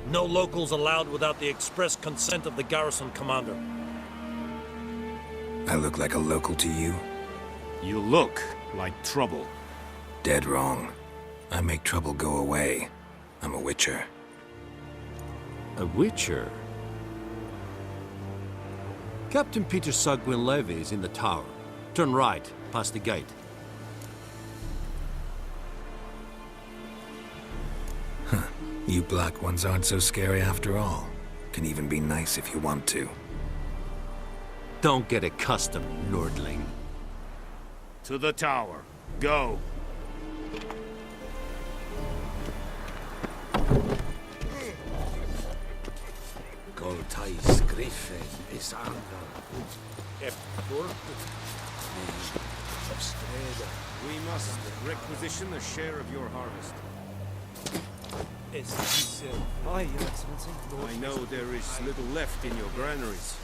No locals allowed without the express consent of the garrison commander. I look like a local to you? You look like trouble. Dead wrong. I make trouble go away. I'm a witcher. A witcher? Captain Peter Sagwin-Levy is in the tower. Turn right, past the gate. Huh. You black ones aren't so scary after all. Can even be nice if you want to. Don't get accustomed, lordling. To the tower. Go. Goltais Griffin is anger. We must requisition a share of your harvest. Aye, Your Excellency. I know there is little left in your granaries.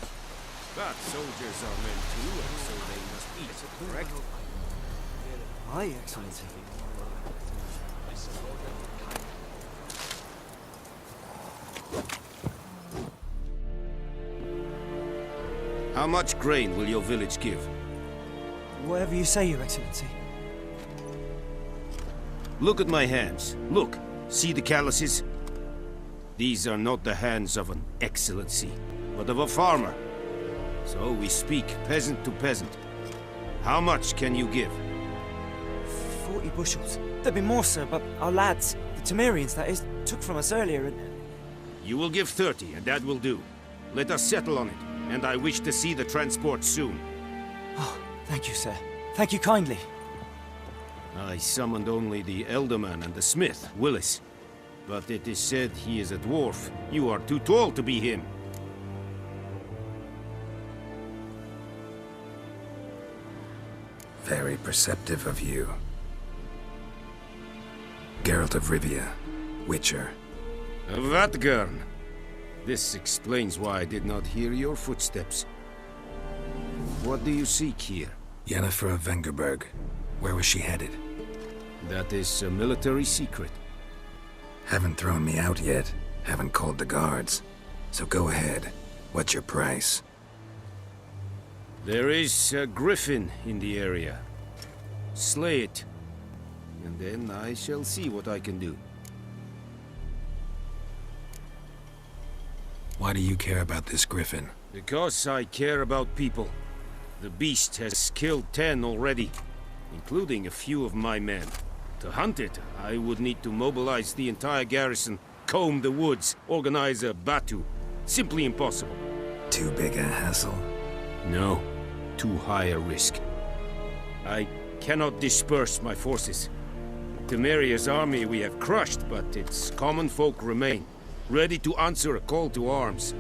But soldiers are men too, and so they must eat, correct? Aye, Excellency. How much grain will your village give? Whatever you say, Your Excellency. Look at my hands. Look. See the calluses? These are not the hands of an excellency, but of a farmer. So we speak peasant to peasant. How much can you give? 40 bushels. There'd be more, sir, but our lads, the Temerians that is, took from us earlier and... You will give 30, and that will do. Let us settle on it, and I wish to see the transport soon. Oh, thank you, sir. Thank you kindly. I summoned only the Elderman and the smith, Willis. But it is said he is a dwarf. You are too tall to be him. Very perceptive of you. Geralt of Rivia, Witcher. Vatgern! This explains why I did not hear your footsteps. What do you seek here? Yennefer of Vengerberg. Where was she headed? That is a military secret. Haven't thrown me out yet. Haven't called the guards. So go ahead. What's your price? There is a griffin in the area. Slay it. And then I shall see what I can do. Why do you care about this griffin? Because I care about people. The beast has killed 10 already, including a few of my men. To hunt it, I would need to mobilize the entire garrison, comb the woods, organize a batu. Simply impossible. Too big a hassle? No. Too high a risk. I cannot disperse my forces. Temeria's army we have crushed, but its common folk remain, ready to answer a call to arms.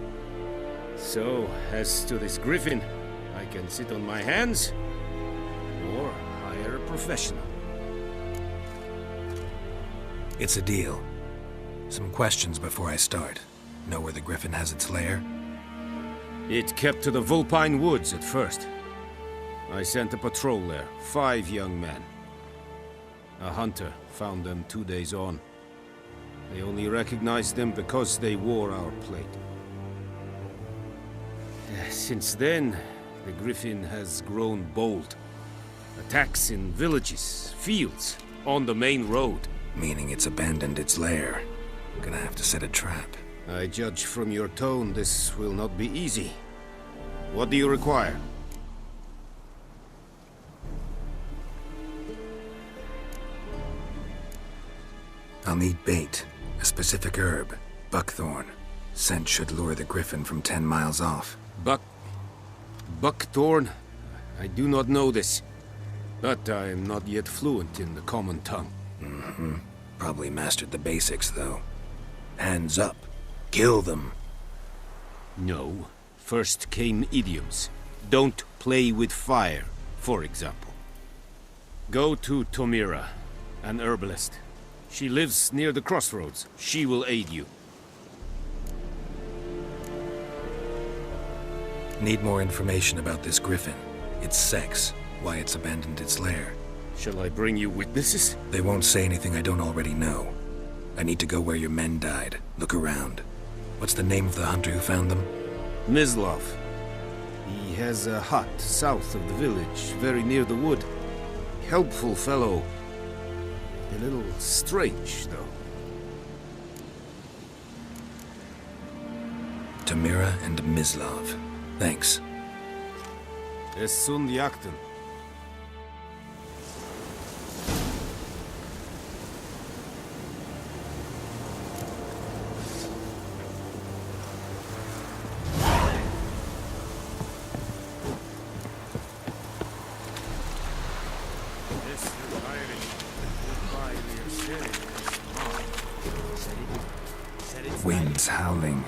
So, as to this griffin, I can sit on my hands, or hire a professional. It's a deal. Some questions before I start. Know where the griffin has its lair? It kept to the Vulpine Woods at first. I sent a patrol there, 5 young men. A hunter found them 2 days on. They only recognized them because they wore our plate. Since then, the griffin has grown bold. Attacks in villages, fields, on the main road. Meaning it's abandoned its lair. Gonna have to set a trap. I judge from your tone this will not be easy. What do you require? I'll need bait. A specific herb. Buckthorn. Scent should lure the griffin from 10 miles off. Buckthorn? I do not know this. But I am not yet fluent in the common tongue. Mm-hmm. Probably mastered the basics, though. Hands up. Kill them. No. First came idioms. Don't play with fire, for example. Go to Tomira, an herbalist. She lives near the crossroads. She will aid you. Need more information about this griffin. Its sex, why it's abandoned its lair. Shall I bring you witnesses? They won't say anything I don't already know. I need to go where your men died. Look around. What's the name of the hunter who found them? Mislov. He has a hut south of the village, very near the wood. Helpful fellow. A little strange, though. Tamira and Mislov. Thanks. Es sunt jakten. Winds howling.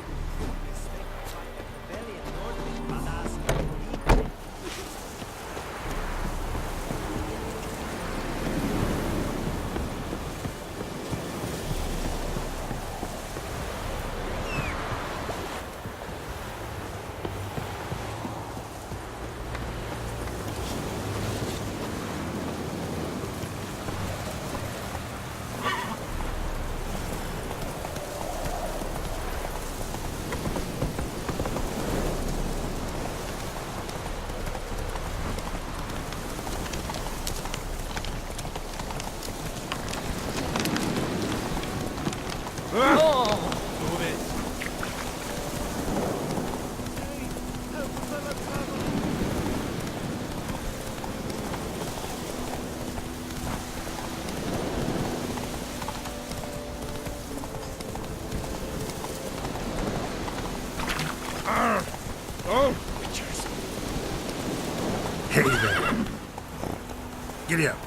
Hey there. Giddy up.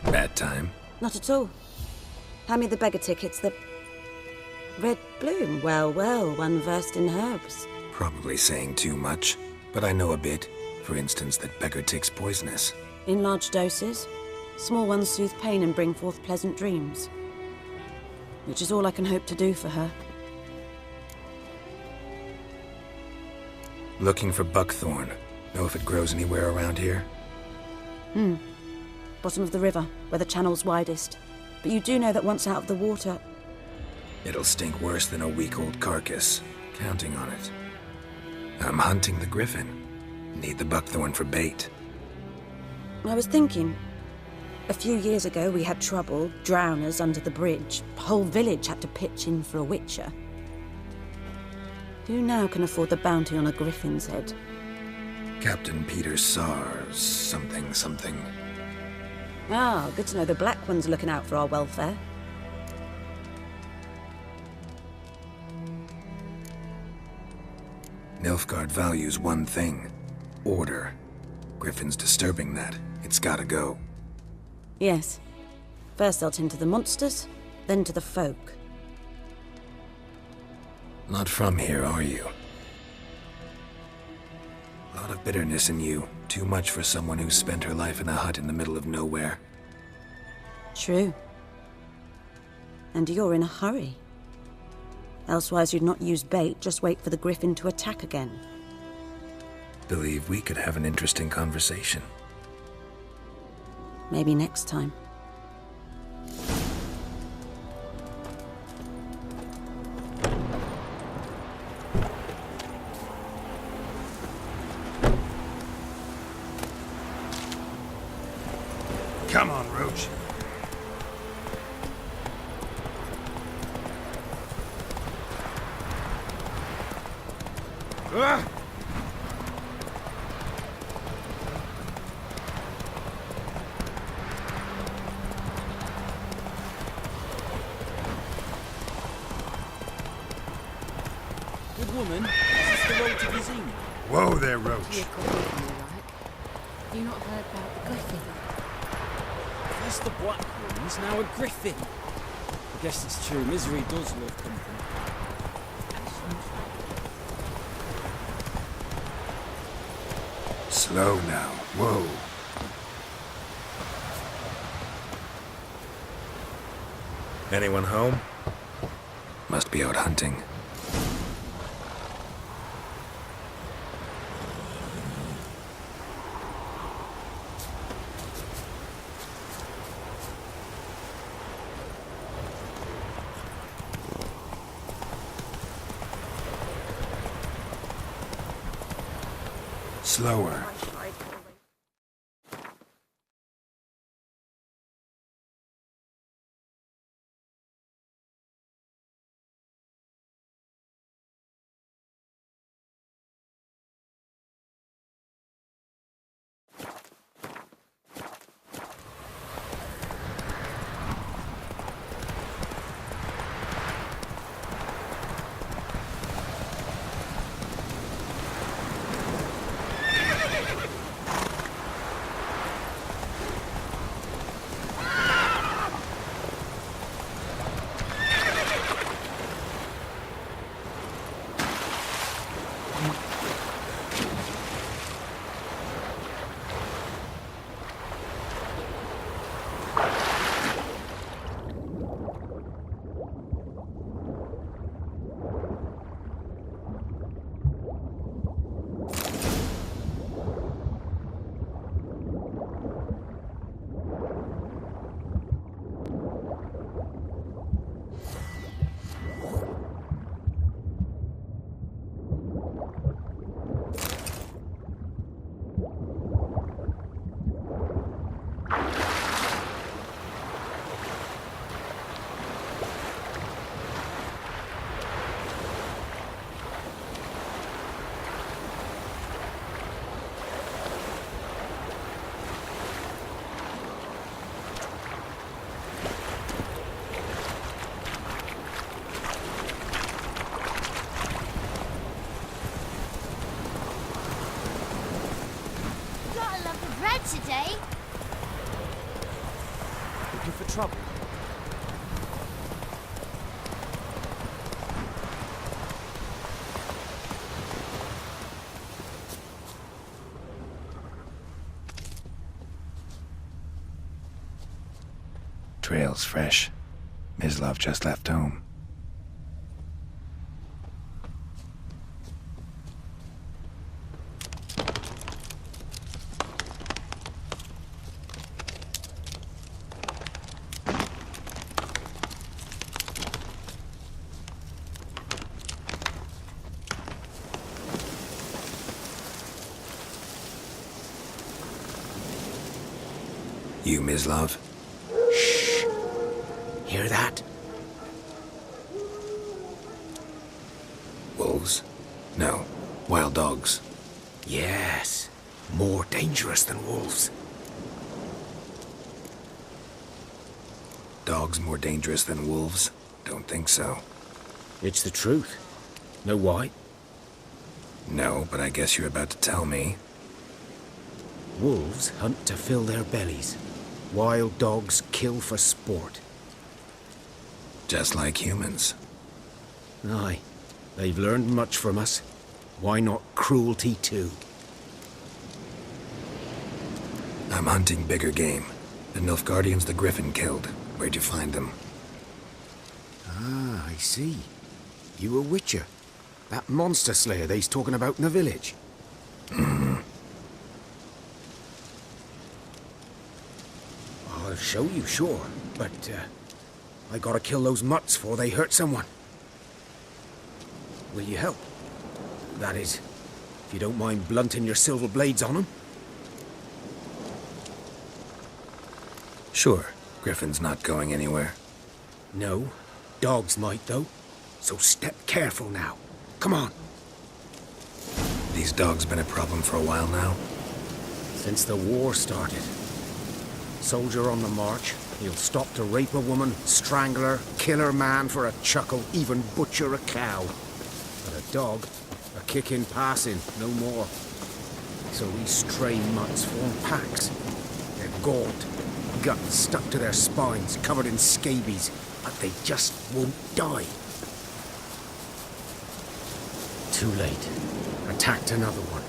Bad time? Not at all. Hand me the beggar tickets, the... Red bloom. Well, well, one versed in herbs. Probably saying too much, but I know a bit. For instance, that beggar tick's poisonous. In large doses. Small ones soothe pain and bring forth pleasant dreams. Which is all I can hope to do for her. Looking for buckthorn. Know if it grows anywhere around here? Bottom of the river, where the channel's widest. But you do know that once out of the water... It'll stink worse than a week-old carcass. Counting on it. I'm hunting the griffin. Need the buckthorn for bait. I was thinking... A few years ago we had trouble, drowners under the bridge. The whole village had to pitch in for a witcher. Who now can afford the bounty on a griffin's head? Captain Peter Sars, something. Ah, good to know the Black One's looking out for our welfare. Nilfgaard values one thing. Order. Griffin's disturbing that. It's gotta go. Yes. First they'll tend to the monsters, then to the folk. Not from here, are you? A lot of bitterness in you. Too much for someone who's spent her life in a hut in the middle of nowhere. True. And you're in a hurry. Elsewise you'd not use bait, just wait for the griffin to attack again. Believe we could have an interesting conversation. Maybe next time. Come on, Roach. Good woman, is this the road to Vizina? Whoa there, Roach. You not heard about the griffin? First the black ones, now a griffin. I guess it's true, misery does love company. Slow now. Whoa. Anyone home? Must be out hunting. slower. Today? Looking for trouble? Trail's fresh. Mislav just left home. You, Mislav? Shh! Hear that? Wolves? No. Wild dogs. Yes. More dangerous than wolves. Dogs more dangerous than wolves? Don't think so. It's the truth. Know why? No, but I guess you're about to tell me. Wolves hunt to fill their bellies. Wild dogs kill for sport. Just like humans. Aye. They've learned much from us. Why not cruelty too? I'm hunting bigger game. The Nilfgaardians the Griffin killed. Where'd you find them? Ah, I see. You a witcher. That monster slayer they's talking about in the village. I'll show you, sure. But, I gotta kill those mutts before they hurt someone. Will you help? That is, if you don't mind blunting your silver blades on them. Sure. Griffin's not going anywhere. No. Dogs might, though. So step careful now. Come on. These dogs been a problem for a while now? Since the war started. Soldier on the march, he'll stop to rape a woman, strangle her, kill her man for a chuckle, even butcher a cow. But a dog, a kick in passing, no more. So these stray mutts form packs. They're gaunt, guts stuck to their spines, covered in scabies, but they just won't die. Too late. Attacked another one.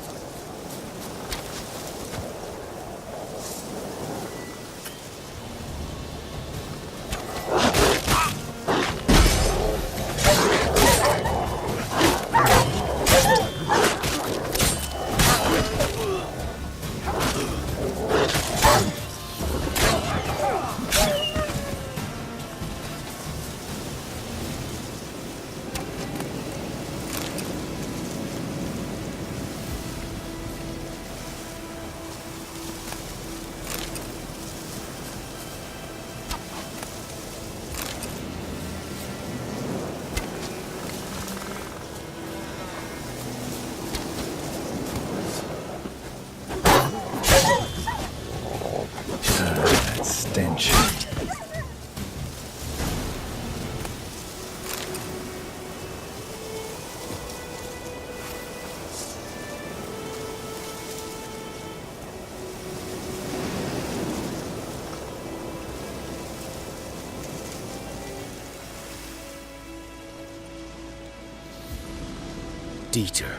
Dieter.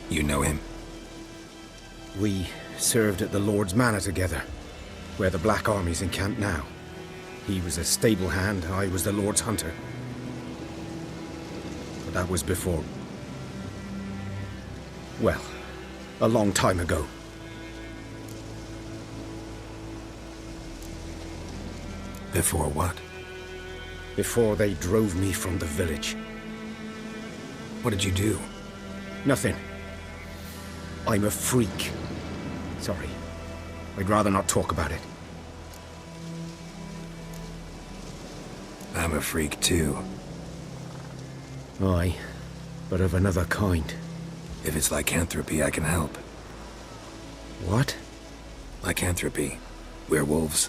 You know him? We served at the Lord's Manor together, where the Black Army's encamped now. He was a stable hand, I was the Lord's hunter. But that was before... well, a long time ago. Before what? Before they drove me from the village. What did you do? Nothing. I'm a freak. Sorry. I'd rather not talk about it. I'm a freak too. Aye, but of another kind. If it's lycanthropy, I can help. What? Lycanthropy. Werewolves.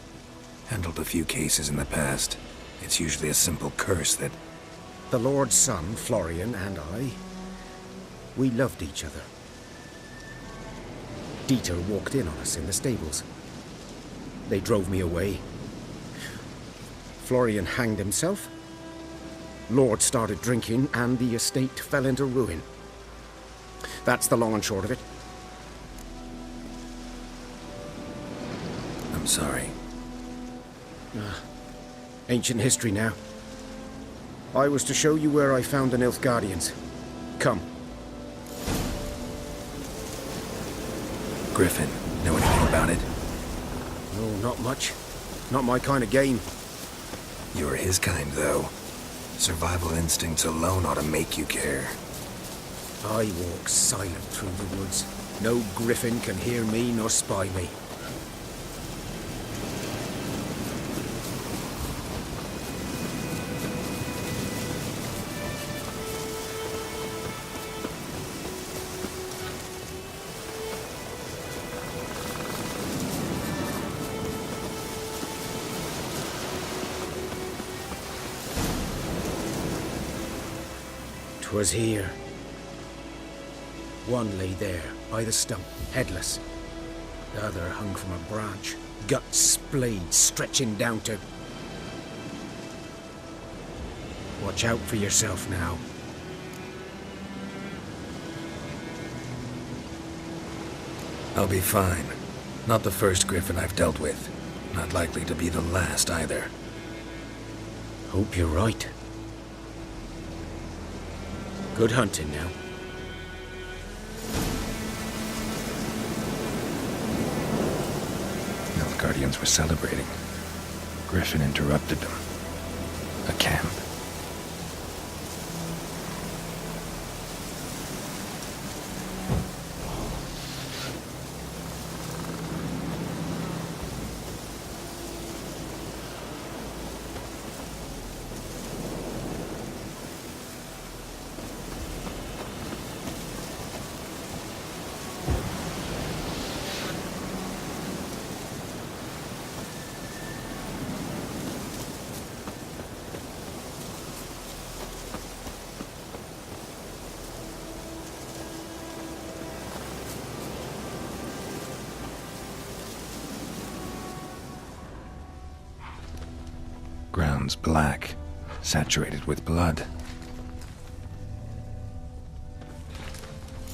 Handled a few cases in the past. It's usually a simple curse that... The Lord's son, Florian, and I... we loved each other. Dieter walked in on us in the stables. They drove me away. Florian hanged himself. Lord started drinking, and the estate fell into ruin. That's the long and short of it. I'm sorry. Ancient history now. I was to show you where I found the Nilfgaardians. Come. Griffin, know anything about it? No, not much. Not my kind of game. You're his kind, though. Survival instincts alone ought to make you care. I walk silent through the woods. No griffin can hear me nor spy me. 'Twas here. One lay there, by the stump, headless. The other hung from a branch, guts splayed, stretching down to... Watch out for yourself now. I'll be fine. Not the first griffin I've dealt with. Not likely to be the last either. Hope you're right. Good hunting now. Nilfgaardians were celebrating. Griffin interrupted them. A camp. Ground's black, saturated with blood.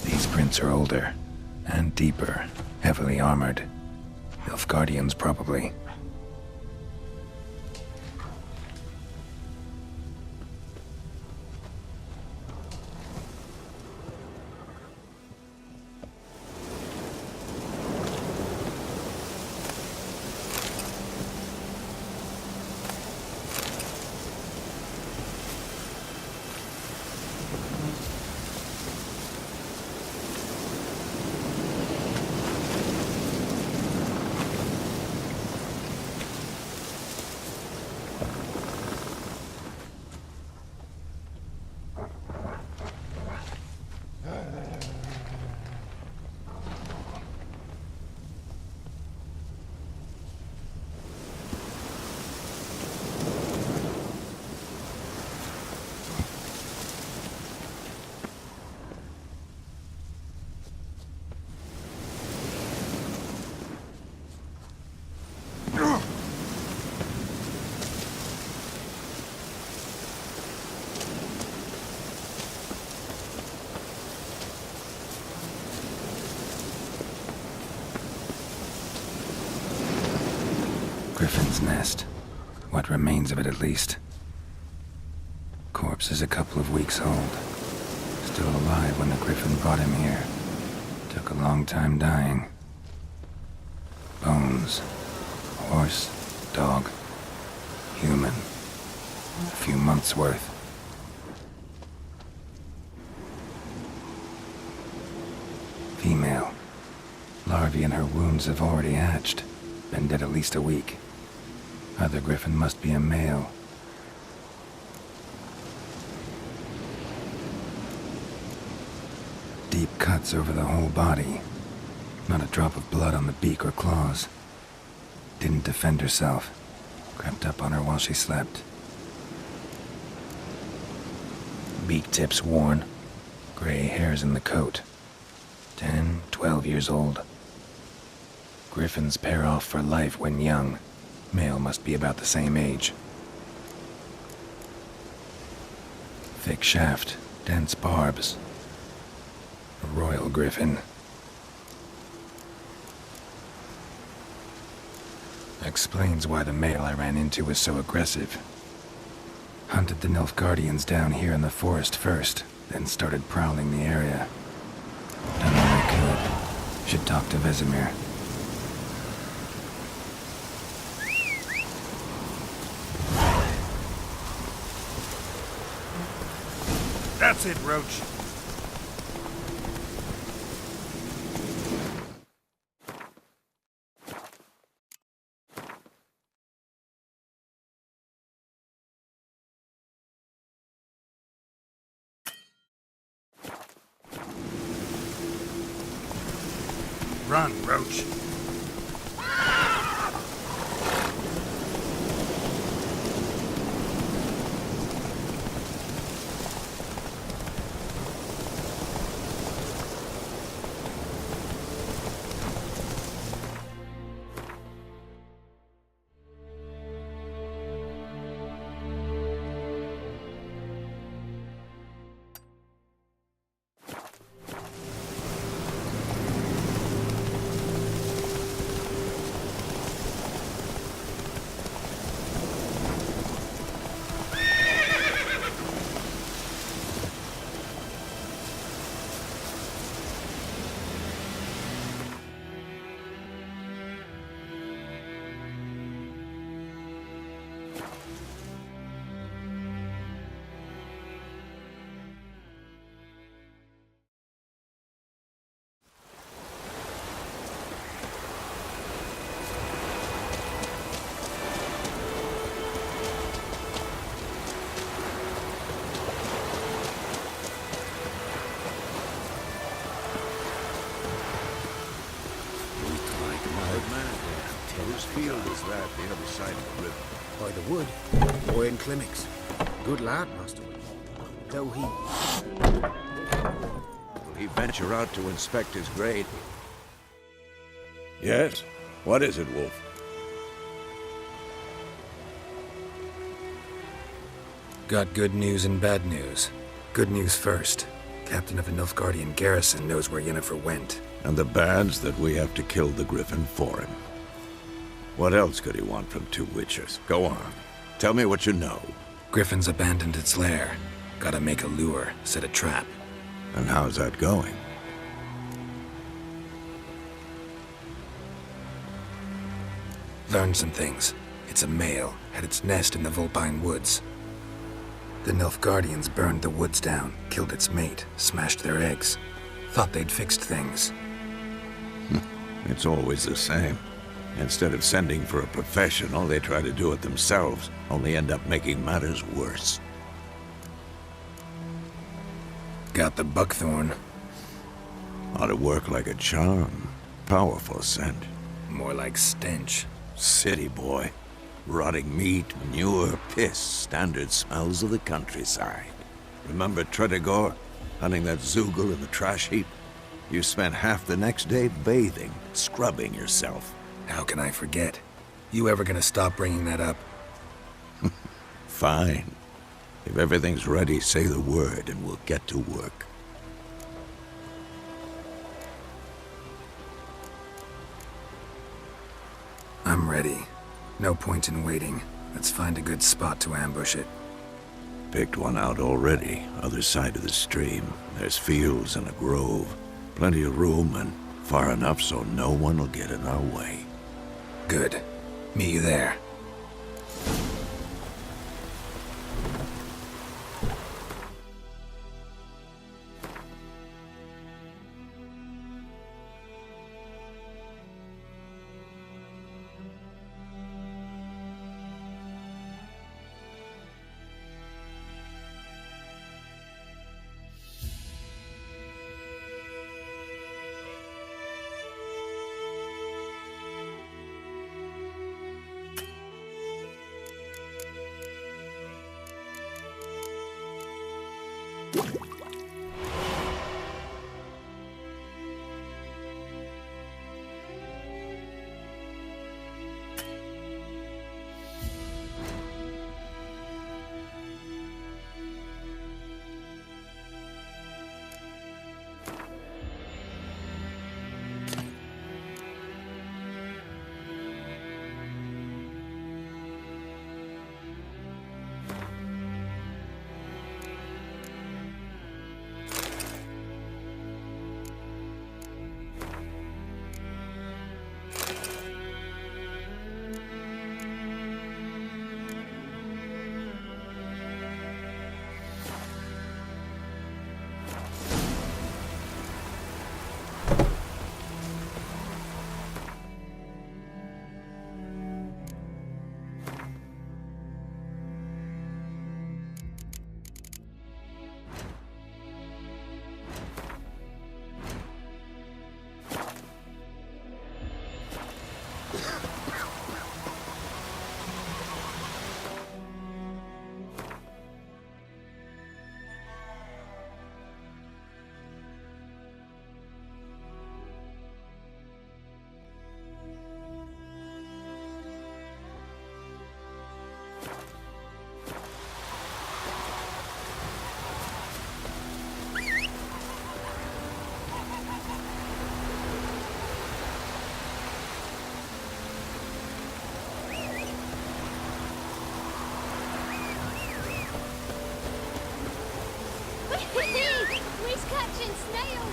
These prints are older, and deeper, heavily armored. Nilfgaardians, probably. Griffin's nest. What remains of it, at least. Corpse is a couple of weeks old. Still alive when the Griffin brought him here. Took a long time dying. Bones. Horse. Dog. Human. A few months' worth. Female. Larvae in her wounds have already hatched. Been dead at least a week. Other Griffin must be a male. Deep cuts over the whole body. Not a drop of blood on the beak or claws. Didn't defend herself. Crept up on her while she slept. Beak tips worn. Gray hairs in the coat. 10, 12 years old. Griffins pair off for life when young. Male must be about the same age. Thick shaft, dense barbs. A royal griffin. Explains why the male I ran into was so aggressive. Hunted the Nilfgaardians down here in the forest first, then started prowling the area. Done all I could. Should talk to Vesemir. That's it, Roach. Run, Roach. Field is that the other side of the river? By the wood. Boy in clinics. Good lad, Master. Though he... Will he venture out to inspect his grade? Yes. What is it, Wolf? Got good news and bad news. Good news first. Captain of the Nilfgaardian garrison knows where Yennefer went. And the bad's that we have to kill the Griffin for him. What else could he want from two witchers? Go on. Tell me what you know. Griffin's abandoned its lair. Gotta make a lure, set a trap. And how's that going? Learned some things. It's a male, had its nest in the Vulpine Woods. The Nilfgaardians burned the woods down, killed its mate, smashed their eggs. Thought they'd fixed things. It's always the same. Instead of sending for a professional, they try to do it themselves, only end up making matters worse. Got the buckthorn. Ought to work like a charm. Powerful scent. More like stench. City boy. Rotting meat, manure, piss, standard smells of the countryside. Remember Tredegor? Hunting that Zoogle in the trash heap? You spent half the next day bathing, scrubbing yourself. How can I forget? You ever gonna stop bringing that up? Fine. If everything's ready, say the word and we'll get to work. I'm ready. No point in waiting. Let's find a good spot to ambush it. Picked one out already, other side of the stream. There's fields and a grove. Plenty of room and far enough so no one will get in our way. Good. Meet you there. We're catching snails!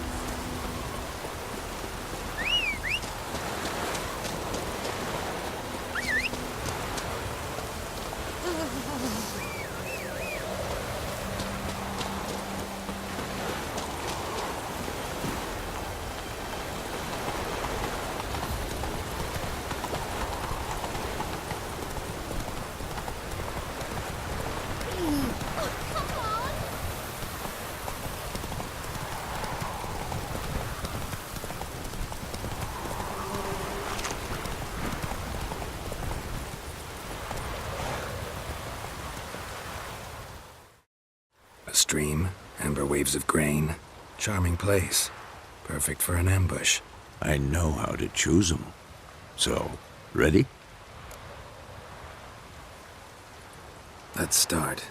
A stream, amber waves of grain. Charming place. Perfect for an ambush. I know how to choose them. So, ready? Let's start.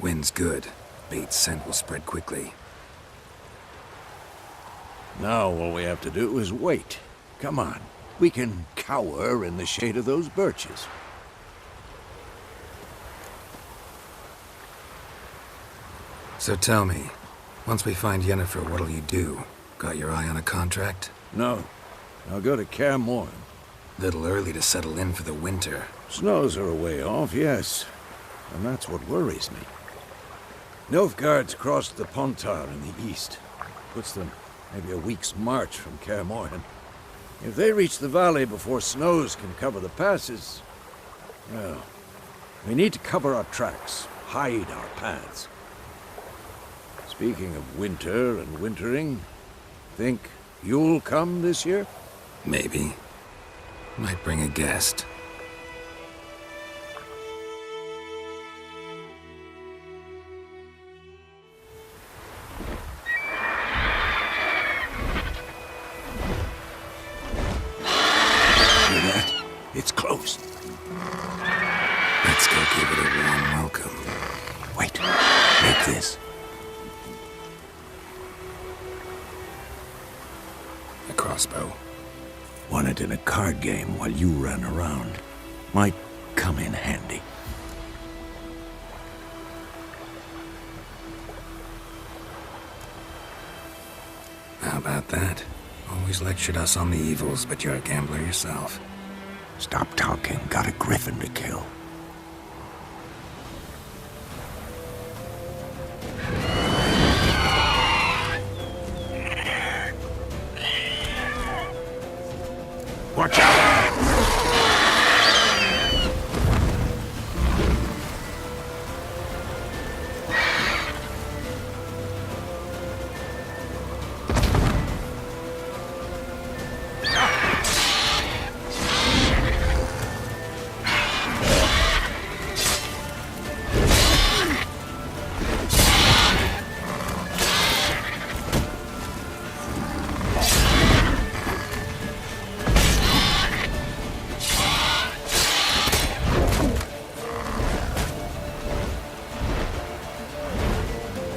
Wind's good. Bait's scent will spread quickly. Now all we have to do is wait. Come on. We can cower in the shade of those birches. So tell me, once we find Yennefer, what'll you do? Got your eye on a contract? No. I'll go to Kaer Morhen. Little early to settle in for the winter. Snows are a way off, yes. And that's what worries me. Nilfgaard's crossed the Pontar in the east. Puts them maybe a week's march from Kaer Morhen. If they reach the valley before snows can cover the passes, well, we need to cover our tracks, hide our paths. Speaking of winter and wintering, think you'll come this year? Maybe. Might bring a guest. Hear that? It's close. Let's go give it a warm welcome. Wait, take this. A crossbow. Won it in a card game while you ran around. might come in handy. How about that? Always lectured us on the evils, but you're a gambler yourself. Stop talking. Got a griffin to kill. Watch out!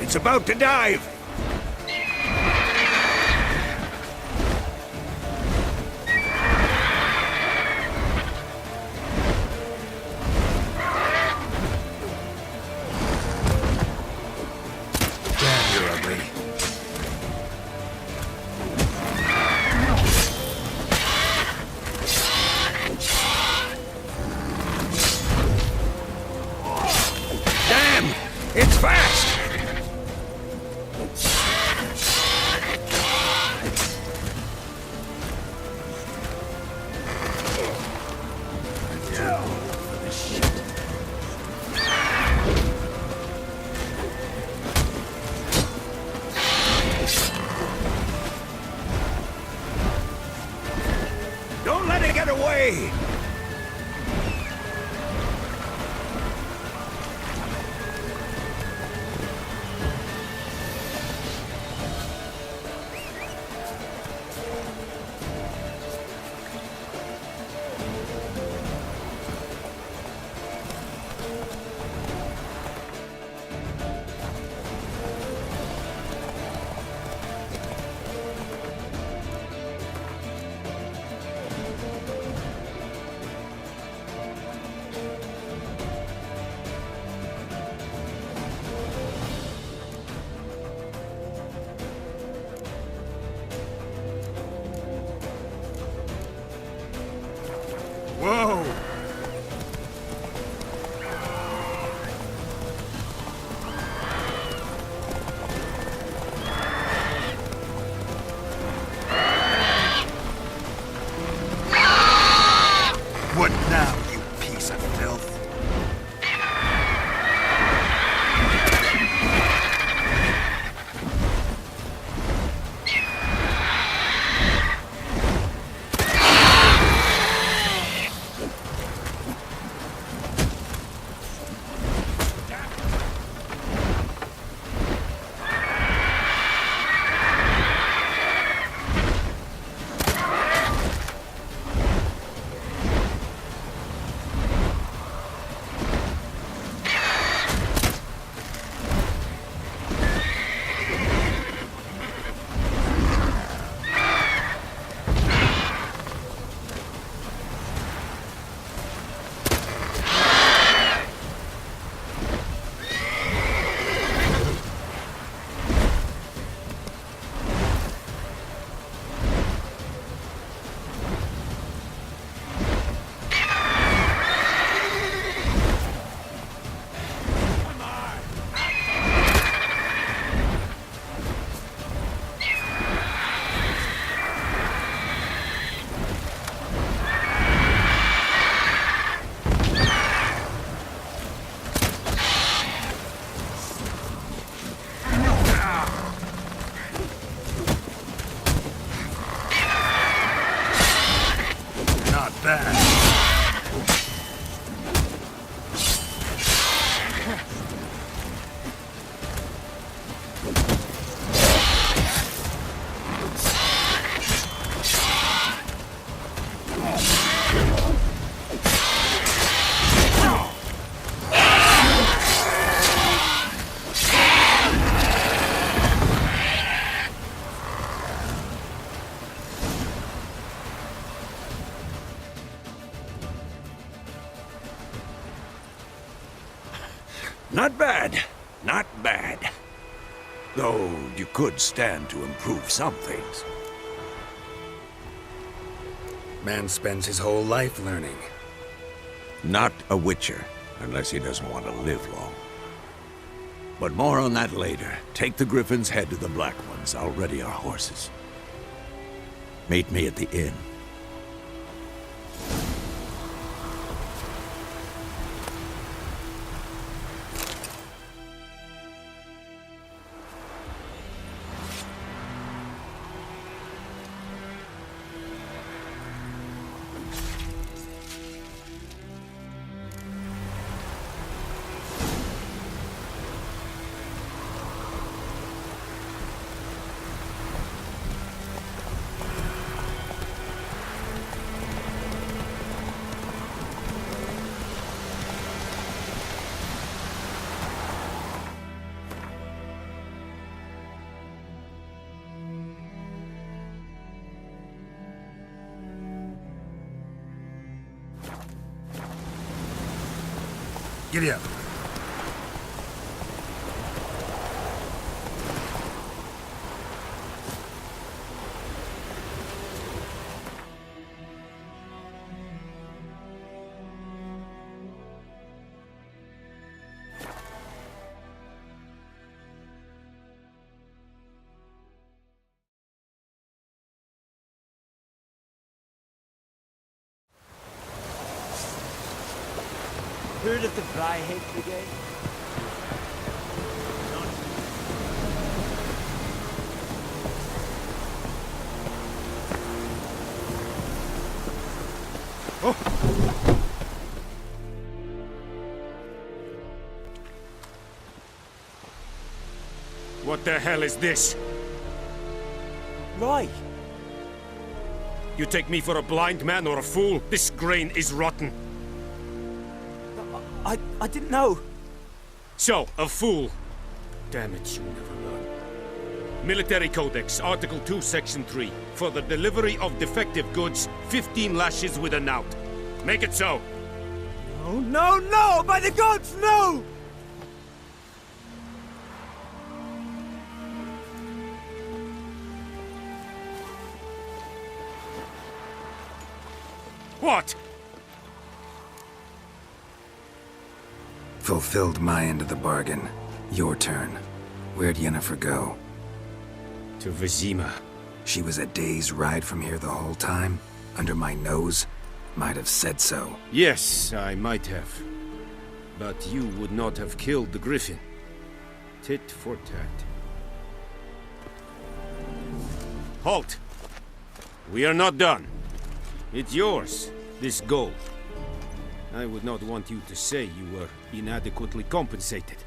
It's about to dive! Damn, you're ugly. Damn! It's fast! Don't let it get away! Whoa! What now, you piece of filth? Not bad. Not bad. Not bad. Though you could stand to improve some things. Man spends his whole life learning. Not a witcher, unless he doesn't want to live long. But more on that later. Take the Griffin's head to the Black Ones. I'll ready our horses. Meet me at the inn. Giddy up. Heard of the Bride Brigade? What the hell is this? Right. You take me for a blind man or a fool? This grain is rotten. I didn't know. So, a fool. Damn it, you never learn. Military Codex, Article 2, Section 3. For the delivery of defective goods, 15 lashes with a knout. Make it so. No, no, no! By the gods, no! What? Fulfilled my end of the bargain. Your turn. Where'd Yennefer go? To Vizima. She was a day's ride from here the whole time? Under my nose? Might have said so. Yes, I might have. But you would not have killed the Griffin. Tit for tat. Halt! We are not done. It's yours, this gold. I would not want you to say you were inadequately compensated.